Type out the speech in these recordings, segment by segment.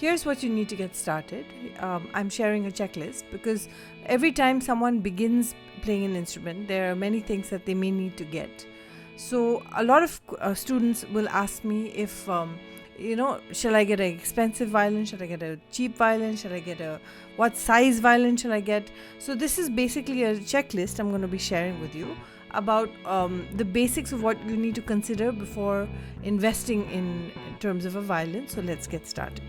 Here's what you need to get started. I'm sharing a checklist because every time someone begins playing an instrument, there are many things that they may need to get. So a lot of students will ask me if, shall I get an expensive violin? Should I get a cheap violin? What size violin should I get? So this is basically a checklist I'm going to be sharing with you about the basics of what you need to consider before investing in terms of a violin. So let's get started.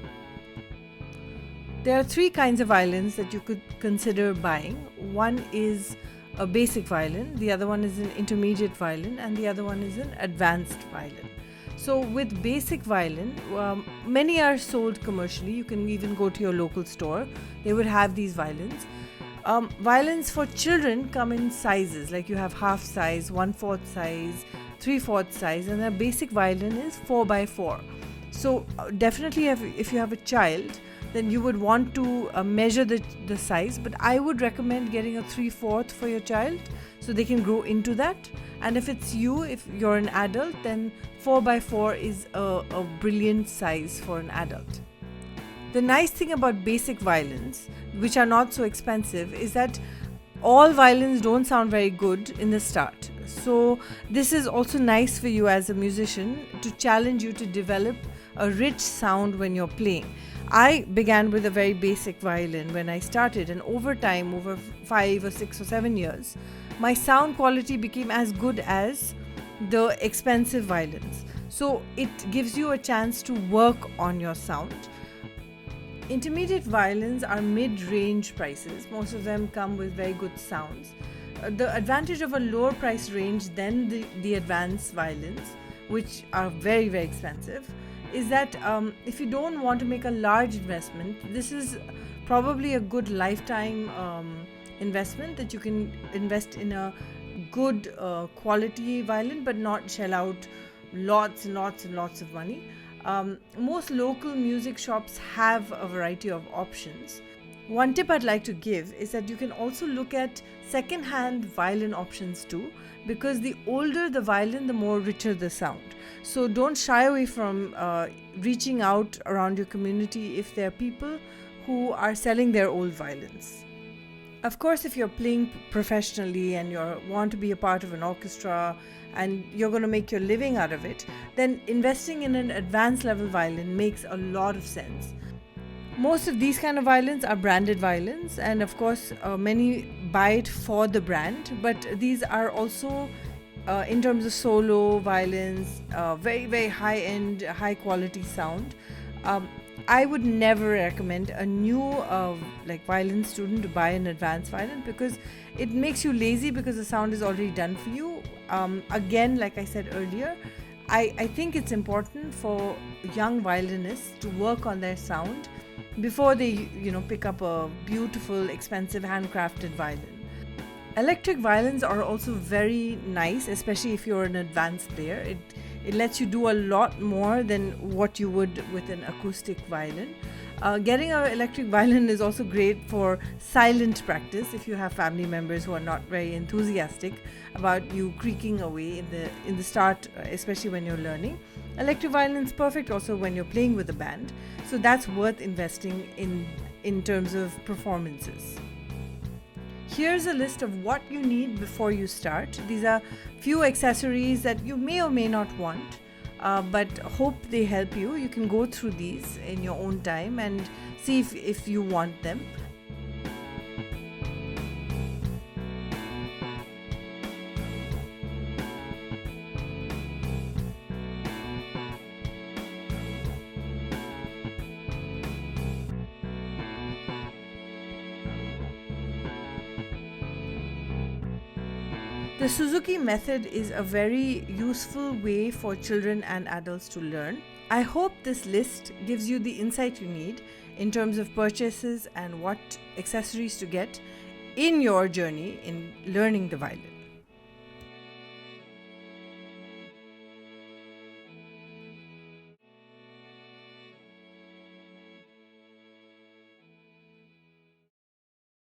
There are three kinds of violins that you could consider buying. One is a basic violin, the other one is an intermediate violin, and the other one is an advanced violin. So with basic violin, many are sold commercially. You can even go to your local store. They would have these violins. Violins for children come in sizes, like you have half size, 1/4 size, 3/4 size, and a basic violin is 4x4. So definitely if you have a child, then you would want to measure the size, but I would recommend getting a 3/4 for your child so they can grow into that. And if you're an adult, then 4x4 is a brilliant size for an adult. The nice thing about basic violins, which are not so expensive, is that all violins don't sound very good in the start. So this is also nice for you as a musician to challenge you to develop a rich sound when you're playing. I began with a very basic violin when I started, and over time, over 5 or 6 or 7 years, my sound quality became as good as the expensive violins. So it gives you a chance to work on your sound. Intermediate violins are mid-range prices. Most of them come with very good sounds. The advantage of a lower price range than the advanced violins, which are very, very expensive, is that if you don't want to make a large investment, this is probably a good lifetime investment that you can invest in a good quality violin, but not shell out lots and lots and lots of money. Most local music shops have a variety of options. One tip I'd like to give is that you can also look at second-hand violin options too, because the older the violin, the more richer the sound. So don't shy away from reaching out around your community if there are people who are selling their old violins. Of course, if you're playing professionally and you want to be a part of an orchestra and you're going to make your living out of it, then investing in an advanced level violin makes a lot of sense. Most of these kind of violins are branded violins, and of course many buy it for the brand, but these are also in terms of solo violins, very, very high-end, high-quality sound. I would never recommend a new violin student to buy an advanced violin because it makes you lazy because the sound is already done for you. Again, like I said earlier, I think it's important for young violinists to work on their sound before they pick up a beautiful, expensive, handcrafted violin. Electric violins are also very nice, especially if you're an advanced player. It lets you do a lot more than what you would with an acoustic violin. Getting an electric violin is also great for silent practice if you have family members who are not very enthusiastic about you creaking away in the start, especially when you're learning. Electric violin is perfect also when you're playing with a band. So that's worth investing in terms of performances. Here's a list of what you need before you start. These are few accessories that you may or may not want, but hope they help you. You can go through these in your own time and see if you want them. The Suzuki method is a very useful way for children and adults to learn. I hope this list gives you the insight you need in terms of purchases and what accessories to get in your journey in learning the violin.